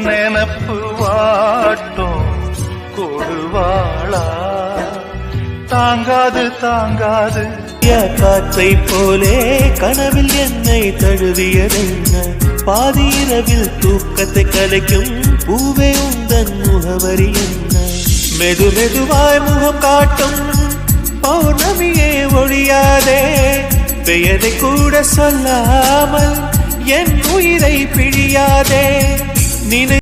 நினப்பு வாட்டும் கொடுவாளா தாங்காது தாங்காது காற்றை போலே கனவில் என்னை தழுவியதென்ன பாதி இரவில் தூக்கத்தை கலைக்கும் பூவே உந்தன் முகவரி என்ன மெது மெதுவாய் முகம் காட்டும் பௌர்ணமியே ஒழியாதே பெயரை கூட சொல்லாமல் என் உயிரை பிழியாதே நினை